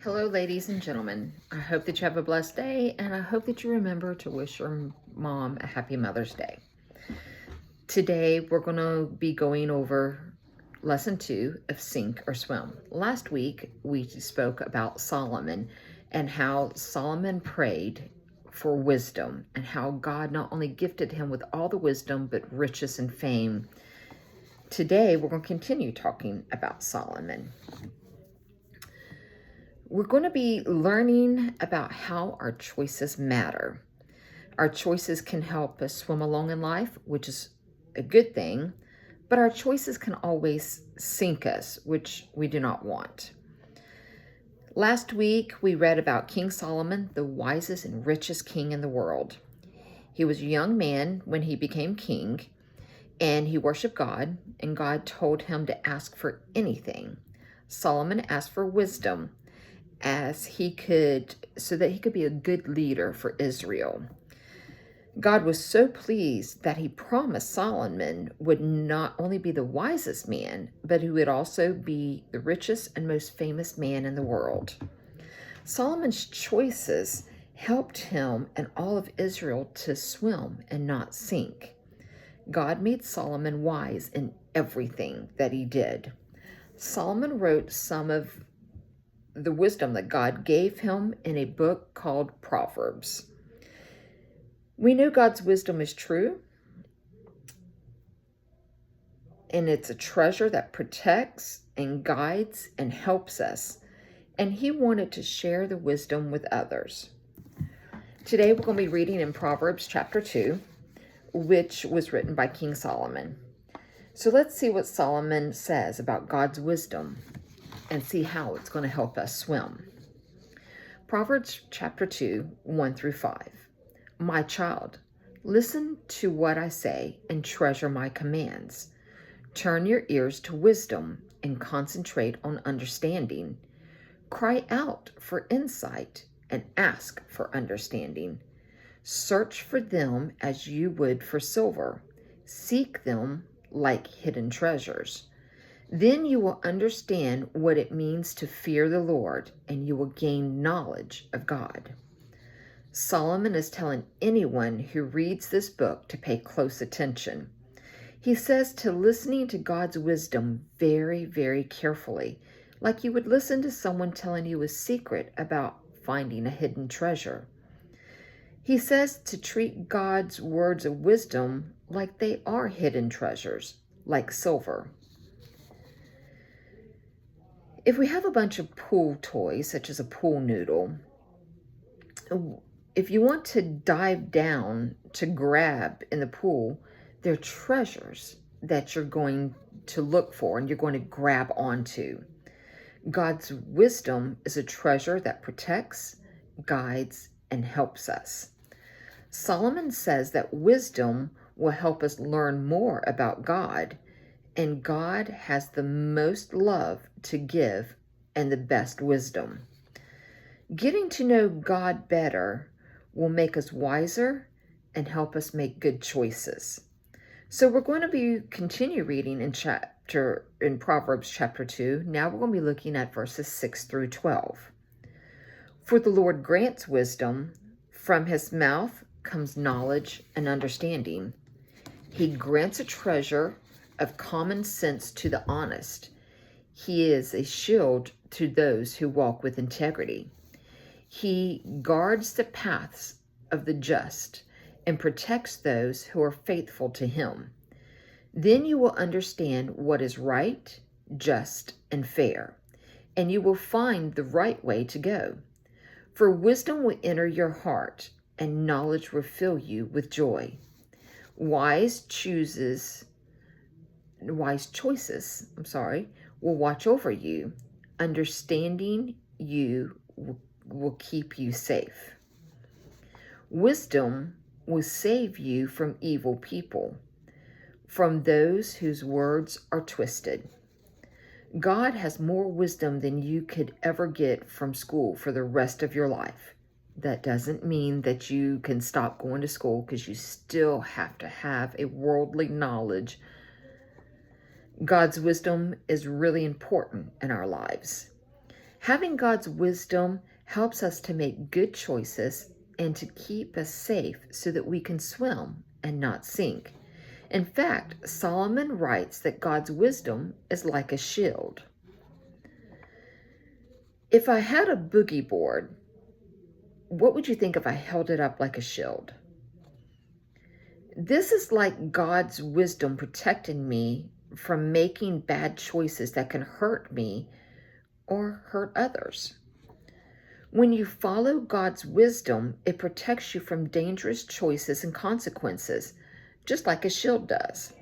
Hello, ladies and gentlemen. I hope that you have a blessed day, and I hope that you remember to wish your mom a happy Mother's Day. Today, we're going to be going over lesson 2 of Sink or Swim. Last week, we spoke about Solomon and how Solomon prayed for wisdom and how God not only gifted him with all the wisdom, but riches and fame. Today, we're going to continue talking about Solomon. We're going to be learning about how our choices matter. Our choices can help us swim along in life, which is a good thing, but our choices can always sink us, which we do not want. Last week, we read about King Solomon, the wisest and richest king in the world. He was a young man when he became king, and he worshiped God, and God told him to ask for anything. Solomon asked for wisdom so that he could be a good leader for Israel. God was so pleased that he promised Solomon would not only be the wisest man, but he would also be the richest and most famous man in the world. Solomon's choices helped him and all of Israel to swim and not sink. God made Solomon wise in everything that he did. Solomon wrote some of the wisdom that God gave him in a book called Proverbs. We know God's wisdom is true, and it's a treasure that protects and guides and helps us, and he wanted to share the wisdom with others. Today we're going to be reading in Proverbs chapter 2, which was written by King Solomon. So let's see what Solomon says about God's wisdom and see how it's going to help us swim. Proverbs chapter 2, 1 through 5. My child, listen to what I say and treasure my commands. Turn your ears to wisdom and concentrate on understanding. Cry out for insight and ask for understanding. Search for them as you would for silver. Seek them like hidden treasures. Then you will understand what it means to fear the Lord, and you will gain knowledge of God. Solomon is telling anyone who reads this book to pay close attention. He says to listening to God's wisdom very, very carefully, like you would listen to someone telling you a secret about finding a hidden treasure. He says to treat God's words of wisdom like they are hidden treasures, like silver. If we have a bunch of pool toys, such as a pool noodle, if you want to dive down to grab in the pool, they're treasures that you're going to look for and you're going to grab onto. God's wisdom is a treasure that protects, guides, and helps us. Solomon says that wisdom will help us learn more about God, and God has the most love to give and the best wisdom. Getting to know God better will make us wiser and help us make good choices. So we're going to continue reading in Proverbs chapter 2. Now we're going to be looking at verses 6 through 12. For the Lord grants wisdom, from his mouth comes knowledge and understanding. He grants a treasure of common sense to the honest. He is a shield to those who walk with integrity. He guards the paths of the just and protects those who are faithful to him. Then you will understand what is right, just, and fair, and you will find the right way to go. For wisdom will enter your heart, and knowledge will fill you with joy. Wise choices will watch over you. Understanding you will keep you safe. Wisdom will save you from evil people, from those whose words are twisted. God has more wisdom than you could ever get from school for the rest of your life. That doesn't mean that you can stop going to school, because you still have to have a worldly knowledge. God's wisdom is really important in our lives. Having God's wisdom helps us to make good choices and to keep us safe so that we can swim and not sink. In fact, Solomon writes that God's wisdom is like a shield. If I had a boogie board, what would you think if I held it up like a shield? This is like God's wisdom protecting me from making bad choices that can hurt me or hurt others. When you follow God's wisdom, it protects you from dangerous choices and consequences, just like a shield does.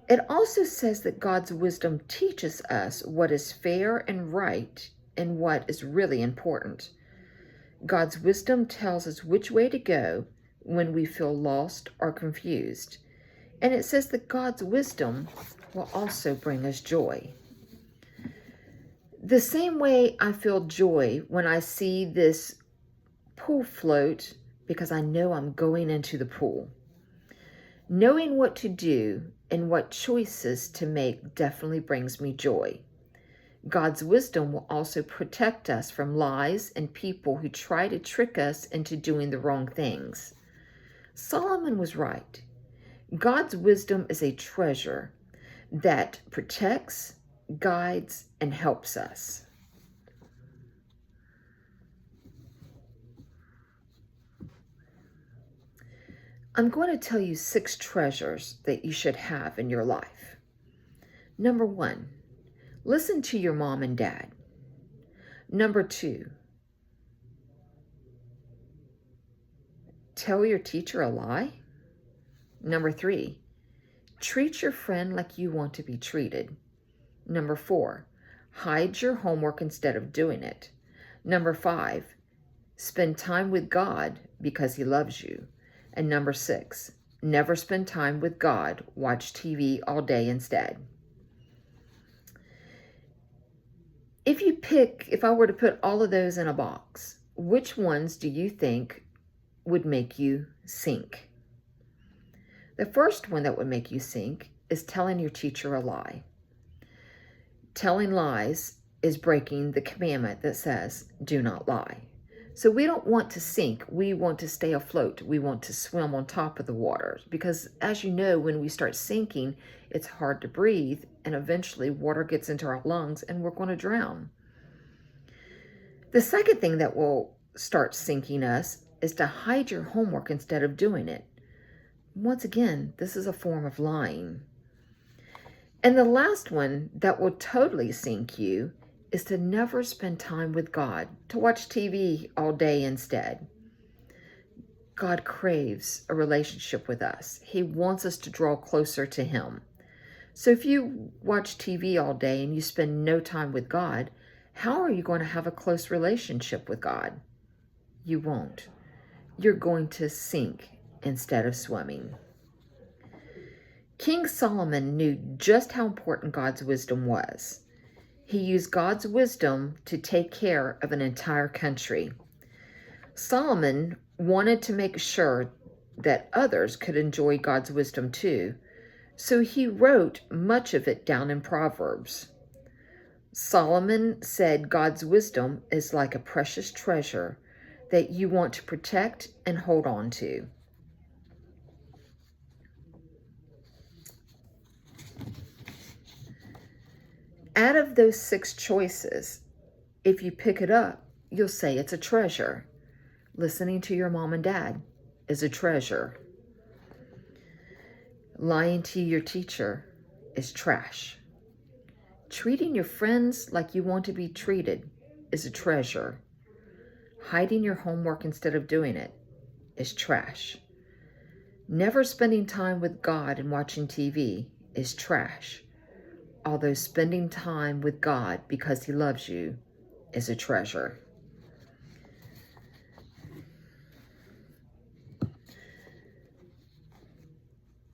It also says that God's wisdom teaches us what is fair and right and what is really important. God's wisdom tells us which way to go when we feel lost or confused. And it says that God's wisdom will also bring us joy. The same way I feel joy when I see this pool float because I know I'm going into the pool. Knowing what to do and what choices to make definitely brings me joy. God's wisdom will also protect us from lies and people who try to trick us into doing the wrong things. Solomon was right. God's wisdom is a treasure that protects, guides, and helps us. I'm going to tell you 6 treasures that you should have in your life. Number 1, listen to your mom and dad. Number 2, tell your teacher a lie. Number 3, treat your friend like you want to be treated. Number 4, hide your homework instead of doing it. Number 5, spend time with God because He loves you. And number 6, never spend time with God, watch TV all day instead. If I were to put all of those in a box, which ones do you think would make you sink? The first one that would make you sink is telling your teacher a lie. Telling lies is breaking the commandment that says, do not lie. So we don't want to sink. We want to stay afloat. We want to swim on top of the water because, as you know, when we start sinking, it's hard to breathe, and eventually water gets into our lungs and we're going to drown. The second thing that will start sinking us is to hide your homework instead of doing it. Once again, this is a form of lying. And the last one that will totally sink you is to never spend time with God, to watch TV all day instead. God craves a relationship with us. He wants us to draw closer to Him. So if you watch TV all day and you spend no time with God, how are you going to have a close relationship with God? You won't. You're going to sink instead of swimming. King Solomon knew just how important God's wisdom was. He used God's wisdom to take care of an entire country. Solomon wanted to make sure that others could enjoy God's wisdom too, so he wrote much of it down in Proverbs. Solomon said God's wisdom is like a precious treasure that you want to protect and hold on to. Out of those 6 choices, if you pick it up, you'll say it's a treasure. Listening to your mom and dad is a treasure. Lying to your teacher is trash. Treating your friends like you want to be treated is a treasure. Hiding your homework instead of doing it is trash. Never spending time with God and watching TV is trash. Although spending time with God because He loves you is a treasure.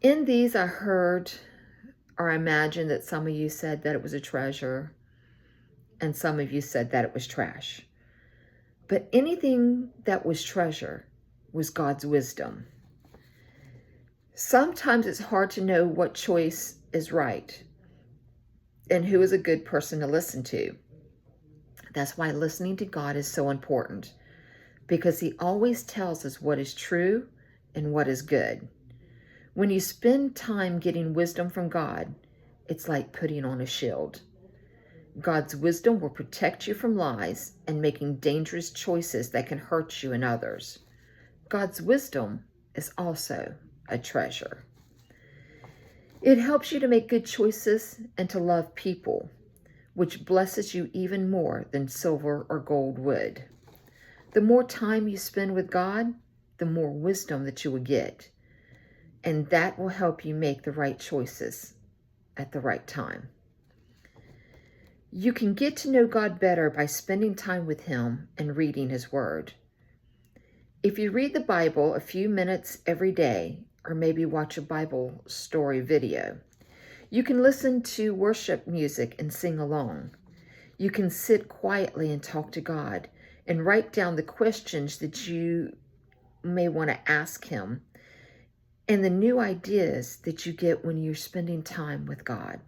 In these, I heard or imagined that some of you said that it was a treasure and some of you said that it was trash. But anything that was treasure was God's wisdom. Sometimes it's hard to know what choice is right and who is a good person to listen to. That's why listening to God is so important, because He always tells us what is true and what is good. When you spend time getting wisdom from God, it's like putting on a shield. God's wisdom will protect you from lies and making dangerous choices that can hurt you and others. God's wisdom is also a treasure. It helps you to make good choices and to love people, which blesses you even more than silver or gold would. The more time you spend with God, the more wisdom that you will get, and that will help you make the right choices at the right time. You can get to know God better by spending time with Him and reading His Word. If you read the Bible a few minutes every day, or maybe watch a Bible story video, you can listen to worship music and sing along. You can sit quietly and talk to God and write down the questions that you may want to ask Him and the new ideas that you get when you're spending time with God.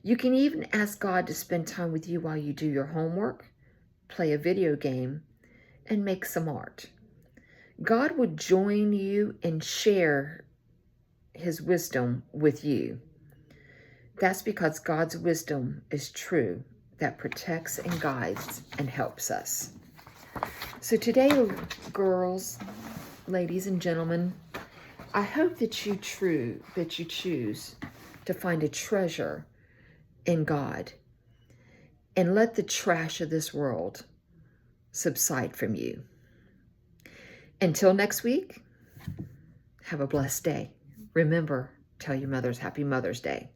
You can even ask God to spend time with you while you do your homework, play a video game, and make some art. God would join you and share His wisdom with you. That's because God's wisdom is true, that protects and guides and helps us. So today, girls, ladies and gentlemen, I hope that you choose to find a treasure in God and let the trash of this world subside from you. Until next week, have a blessed day. Remember, tell your mothers Happy Mother's Day.